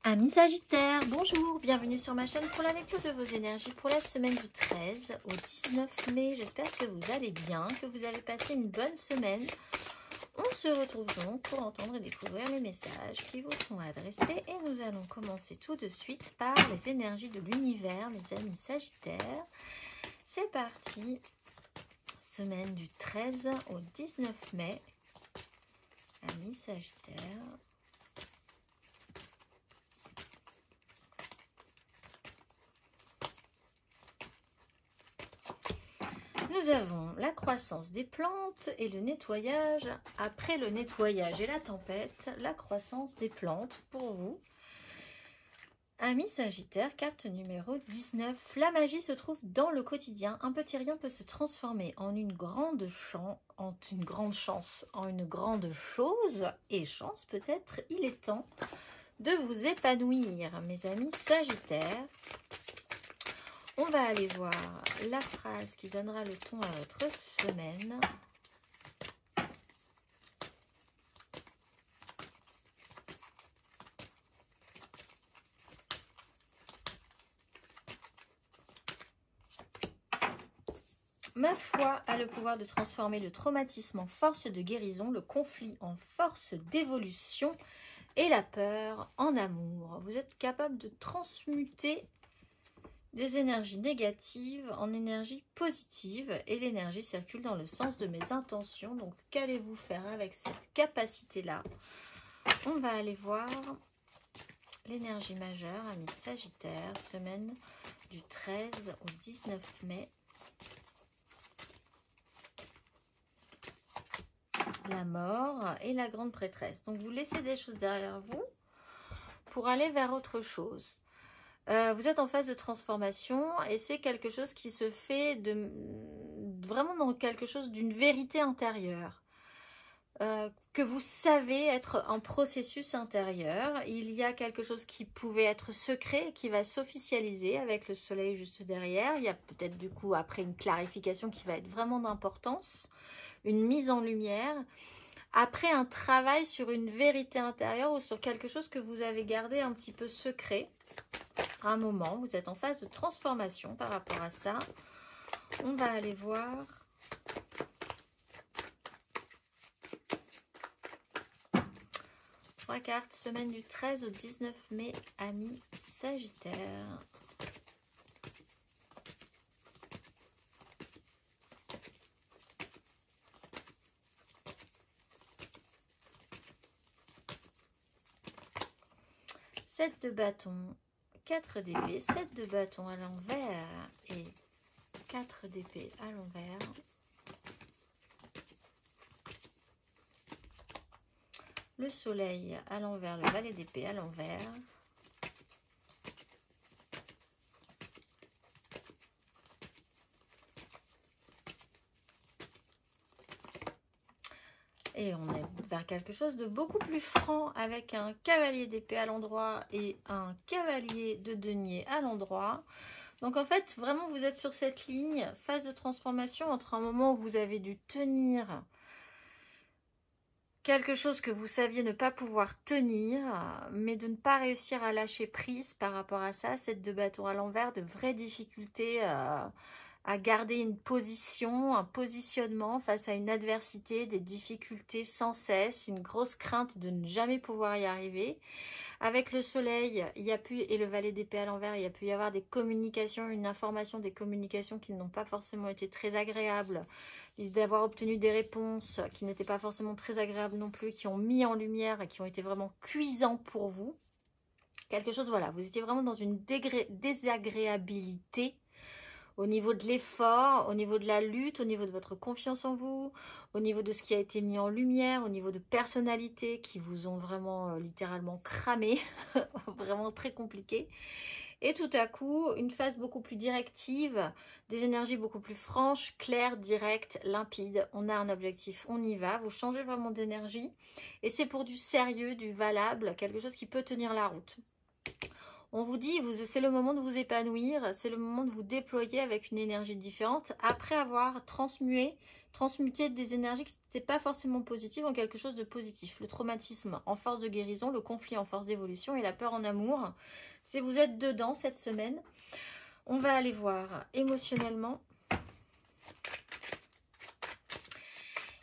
Amis Sagittaires, bonjour, bienvenue sur ma chaîne pour la lecture de vos énergies pour la semaine du 13 au 19 mai. J'espère que vous allez bien, que vous allez passer une bonne semaine. On se retrouve donc pour entendre et découvrir les messages qui vous sont adressés. Et nous allons commencer tout de suite par les énergies de l'univers, mes amis Sagittaires. C'est parti, semaine du 13 au 19 mai. Amis Sagittaires. Nous avons la croissance des plantes et le nettoyage. Après le nettoyage et la tempête, la croissance des plantes pour vous. Amis Sagittaire, carte numéro 19. La magie se trouve dans le quotidien. Un petit rien peut se transformer en une grande chance, en une grande chose. Et chance peut-être, il est temps de vous épanouir, mes amis Sagittaires. On va aller voir la phrase qui donnera le ton à votre semaine. Ma foi a le pouvoir de transformer le traumatisme en force de guérison, le conflit en force d'évolution et la peur en amour. Vous êtes capable de transmuter des énergies négatives en énergie positive et l'énergie circule dans le sens de mes intentions. Donc, qu'allez-vous faire avec cette capacité-là? On va aller voir l'énergie majeure, amis Sagittaire, semaine du 13 au 19 mai. La mort et la grande prêtresse. Donc, vous laissez des choses derrière vous pour aller vers autre chose. Vous êtes en phase de transformation et c'est quelque chose qui se fait vraiment dans quelque chose d'une vérité intérieure. Que vous savez être un processus intérieur. Il y a quelque chose qui pouvait être secret qui va s'officialiser avec le soleil juste derrière. Il y a peut-être du coup après une clarification qui va être vraiment d'importance, une mise en lumière. Après un travail sur une vérité intérieure ou sur quelque chose que vous avez gardé un petit peu secret. À un moment, vous êtes en phase de transformation par rapport à ça. On va aller voir trois cartes, semaine du 13 au 19 mai, amis Sagittaire. Sept de bâton, 4 d'épée, 7 de bâton à l'envers et 4 d'épée à l'envers. Le soleil à l'envers, le valet d'épée à l'envers. Et on est vers quelque chose de beaucoup plus franc avec un cavalier d'épée à l'endroit et un cavalier de denier à l'endroit. Donc en fait, vraiment, vous êtes sur cette ligne, phase de transformation entre un moment où vous avez dû tenir quelque chose que vous saviez ne pas pouvoir tenir, mais de ne pas réussir à lâcher prise par rapport à ça. 7 de bâton à l'envers, de vraies difficultés à garder une position, un positionnement face à une adversité, des difficultés sans cesse, une grosse crainte de ne jamais pouvoir y arriver. Avec le soleil et le valet d'épée à l'envers, il y a pu y avoir des communications, une information, des communications qui n'ont pas forcément été très agréables, d'avoir obtenu des réponses qui n'étaient pas forcément très agréables non plus, qui ont mis en lumière et qui ont été vraiment cuisants pour vous. Quelque chose, voilà, vous étiez vraiment dans une désagréabilité au niveau de l'effort, au niveau de la lutte, au niveau de votre confiance en vous, au niveau de ce qui a été mis en lumière, au niveau de personnalités qui vous ont vraiment littéralement cramé, vraiment très compliqué. Et tout à coup, une phase beaucoup plus directive, des énergies beaucoup plus franches, claires, directes, limpides. On a un objectif, on y va. Vous changez vraiment d'énergie. Et c'est pour du sérieux, du valable, quelque chose qui peut tenir la route. On vous dit, c'est le moment de vous épanouir, c'est le moment de vous déployer avec une énergie différente, après avoir transmuté des énergies qui n'étaient pas forcément positives en quelque chose de positif. Le traumatisme en force de guérison, le conflit en force d'évolution et la peur en amour. Si vous êtes dedans cette semaine, on va aller voir émotionnellement.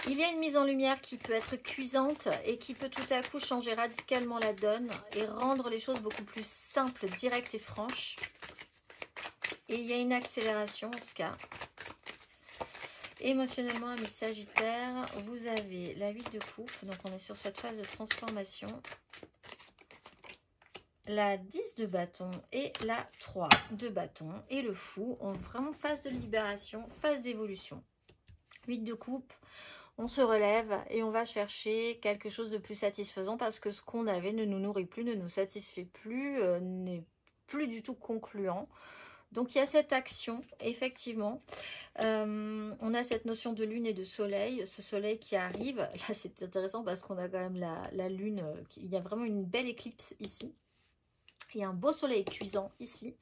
Il y a une mise en lumière qui peut être cuisante et qui peut tout à coup changer radicalement la donne et rendre les choses beaucoup plus simples, directes et franches. Et il y a une accélération en ce cas. Émotionnellement, amis Sagittaire, vous avez la 8 de coupe, donc on est sur cette phase de transformation. La 10 de bâton et la 3 de bâton et le fou ont vraiment phase de libération, phase d'évolution. 8 de coupe. On se relève et on va chercher quelque chose de plus satisfaisant parce que ce qu'on avait ne nous nourrit plus, ne nous satisfait plus, n'est plus du tout concluant. Donc il y a cette action, effectivement. On a cette notion de lune et de soleil, ce soleil qui arrive. Là c'est intéressant parce qu'on a quand même la lune, il y a vraiment une belle éclipse ici. Il y a un beau soleil cuisant ici.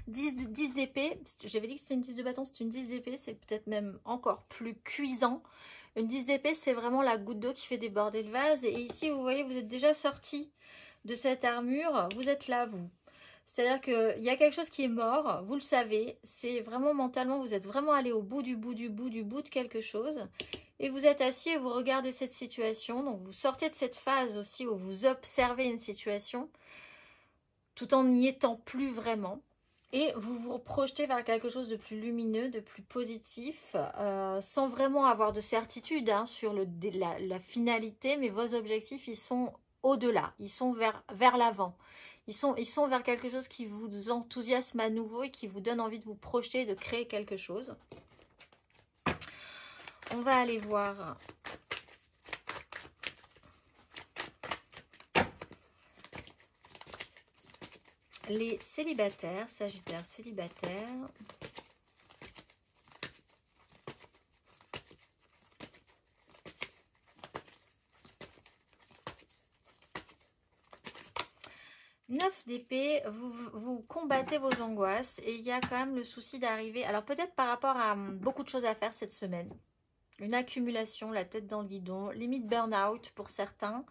10 d'épée, j'avais dit que c'était une 10 de bâton, c'est une 10 d'épée, c'est peut-être même encore plus cuisant. Une 10 d'épée, c'est vraiment la goutte d'eau qui fait déborder le vase. Et ici, vous voyez, vous êtes déjà sorti de cette armure. Vous êtes là, vous. C'est-à-dire qu'il y a quelque chose qui est mort. Vous le savez. C'est vraiment mentalement, vous êtes vraiment allé au bout du bout de quelque chose. Et vous êtes assis et vous regardez cette situation. Donc, vous sortez de cette phase aussi où vous observez une situation tout en n'y étant plus vraiment. Et vous vous projetez vers quelque chose de plus lumineux, de plus positif, sans vraiment avoir de certitude sur la finalité, mais vos objectifs, ils sont au-delà, ils sont vers l'avant. Ils sont vers quelque chose qui vous enthousiasme à nouveau et qui vous donne envie de vous projeter, de créer quelque chose. On va aller voir les célibataires, Sagittaire célibataire. Neuf d'épée, vous combattez vos angoisses et il y a quand même le souci d'arriver, alors peut-être par rapport à beaucoup de choses à faire cette semaine, une accumulation, la tête dans le guidon, limite burn-out pour certains,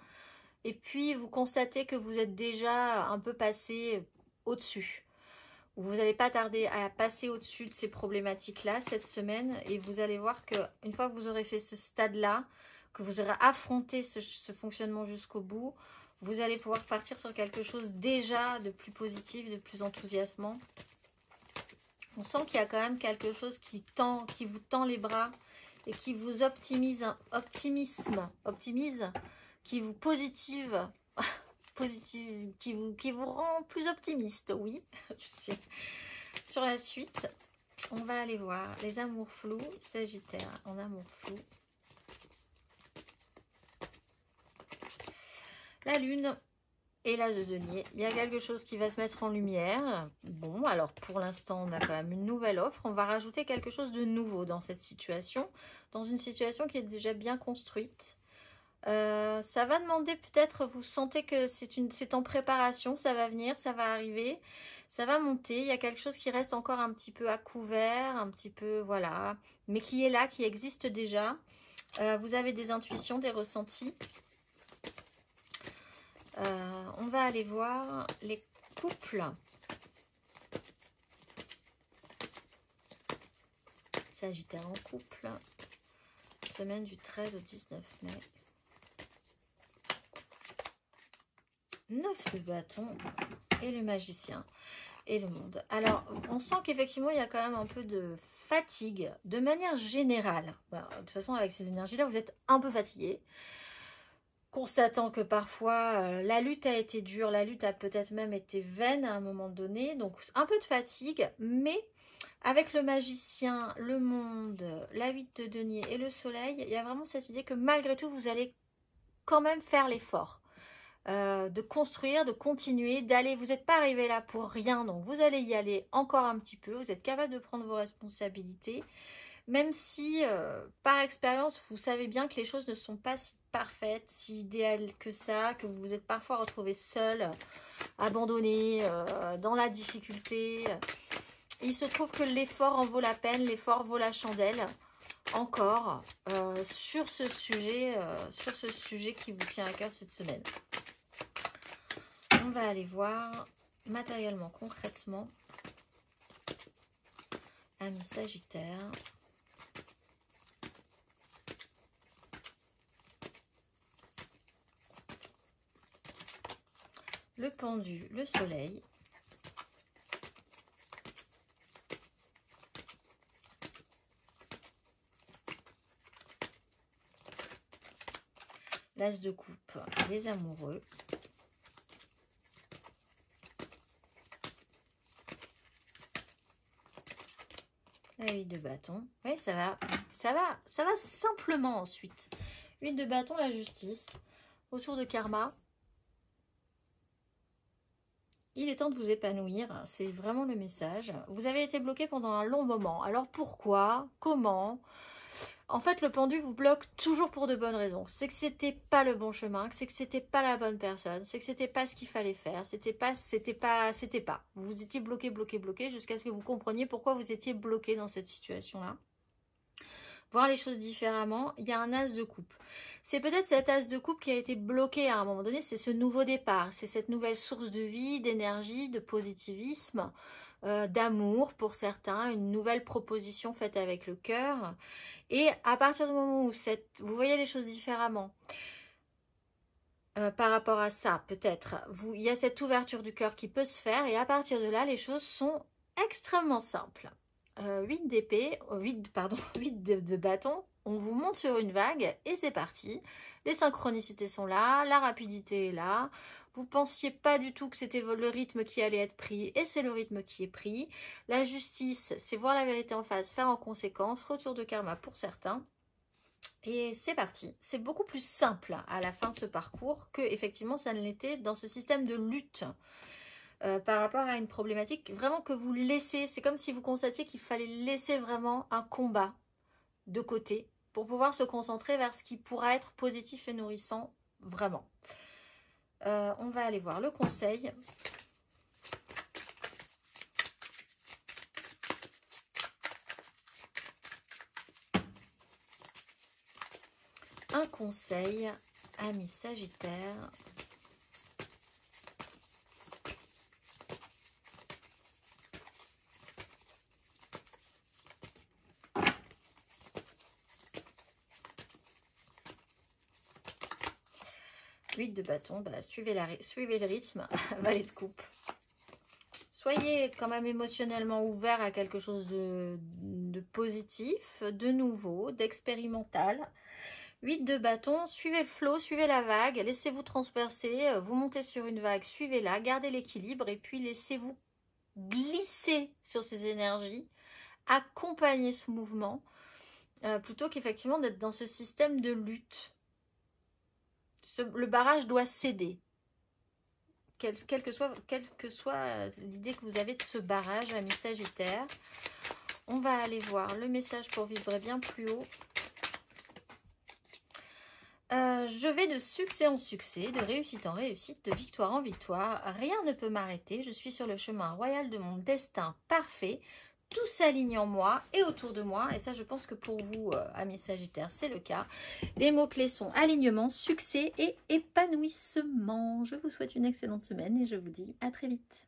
et puis vous constatez que vous êtes déjà un peu passé au-dessus. Vous n'allez pas tarder à passer au-dessus de ces problématiques-là cette semaine et vous allez voir qu'une fois que vous aurez fait ce stade-là, que vous aurez affronté ce fonctionnement jusqu'au bout, vous allez pouvoir partir sur quelque chose déjà de plus positif, de plus enthousiasmant. On sent qu'il y a quand même quelque chose qui vous tend les bras et qui vous optimise, qui vous positive, qui vous rend plus optimiste, oui. Je sais. Sur la suite, on va aller voir les amours flous, Sagittaire en amour flou. La lune et l'as de denier. Il y a quelque chose qui va se mettre en lumière. Bon, alors pour l'instant, on a quand même une nouvelle offre. On va rajouter quelque chose de nouveau dans cette situation, dans une situation qui est déjà bien construite. Ça va demander peut-être, vous sentez que c'est en préparation, ça va venir, ça va arriver, ça va monter. Il y a quelque chose qui reste encore un petit peu à couvert, un petit peu, voilà, mais qui est là, qui existe déjà. Vous avez des intuitions, des ressentis. On va aller voir les couples. Sagittaire en couple. Semaine du 13 au 19 mai. 9 de bâton et le magicien et le monde. Alors, on sent qu'effectivement, il y a quand même un peu de fatigue de manière générale. Voilà, de toute façon, avec ces énergies-là, vous êtes un peu fatigué. Constatant que parfois, la lutte a été dure, la lutte a peut-être même été vaine à un moment donné. Donc, un peu de fatigue, mais avec le magicien, le monde, la 8 de denier et le soleil, il y a vraiment cette idée que malgré tout, vous allez quand même faire l'effort. De construire, de continuer, d'aller, vous n'êtes pas arrivé là pour rien, donc vous allez y aller encore un petit peu, vous êtes capable de prendre vos responsabilités, même si par expérience vous savez bien que les choses ne sont pas si parfaites, si idéales que ça, que vous vous êtes parfois retrouvé seul abandonné, dans la difficulté. Il se trouve que l'effort en vaut la peine, l'effort vaut la chandelle, encore, sur ce sujet qui vous tient à cœur cette semaine. On va aller voir matériellement, concrètement, amis Sagittaire. Le pendu, le soleil. L'as de coupe, les amoureux. La 8 de bâton. Oui, ça va simplement ensuite. 8 de bâton, la justice. Autour de karma. Il est temps de vous épanouir, c'est vraiment le message. Vous avez été bloqué pendant un long moment. Alors pourquoi? Comment? En fait, le pendu vous bloque toujours pour de bonnes raisons. C'est que c'était pas le bon chemin, c'est que c'était pas la bonne personne, c'est que c'était pas ce qu'il fallait faire, c'était pas. Vous étiez bloqué jusqu'à ce que vous compreniez pourquoi vous étiez bloqué dans cette situation-là. Voir les choses différemment, il y a un as de coupe. C'est peut-être cet as de coupe qui a été bloqué à un moment donné, c'est ce nouveau départ, c'est cette nouvelle source de vie, d'énergie, de positivisme, d'amour pour certains, une nouvelle proposition faite avec le cœur. Et à partir du moment où vous voyez les choses différemment, par rapport à ça, peut-être, il y a cette ouverture du cœur qui peut se faire et à partir de là, les choses sont extrêmement simples. 8 d'épée, 8 de bâton, on vous monte sur une vague et c'est parti. Les synchronicités sont là, la rapidité est là. Vous pensiez pas du tout que c'était le rythme qui allait être pris et c'est le rythme qui est pris. La justice, c'est voir la vérité en face, faire en conséquence, retour de karma pour certains. Et c'est parti. C'est beaucoup plus simple à la fin de ce parcours que effectivement ça ne l'était dans ce système de lutte. Par rapport à une problématique vraiment que vous laissez, c'est comme si vous constatiez qu'il fallait laisser vraiment un combat de côté pour pouvoir se concentrer vers ce qui pourra être positif et nourrissant vraiment. On va aller voir le conseil. Un conseil, amis Sagittaire. De bâton, suivez le rythme. Valet de coupe. Soyez quand même émotionnellement ouvert à quelque chose de positif, de nouveau, d'expérimental. 8 de bâton, suivez le flot, suivez la vague, laissez-vous transpercer, vous montez sur une vague, suivez-la, gardez l'équilibre et puis laissez-vous glisser sur ces énergies, accompagnez ce mouvement, plutôt qu'effectivement d'être dans ce système de lutte. Le barrage doit céder. Quelle que soit l'idée que vous avez de ce barrage, amis Sagittaire. On va aller voir le message pour vibrer bien plus haut. Je vais de succès en succès, de réussite en réussite, de victoire en victoire. Rien ne peut m'arrêter. Je suis sur le chemin royal de mon destin parfait. Tout s'aligne en moi et autour de moi. Et ça, je pense que pour vous, amis Sagittaires, c'est le cas. Les mots-clés sont alignement, succès et épanouissement. Je vous souhaite une excellente semaine et je vous dis à très vite.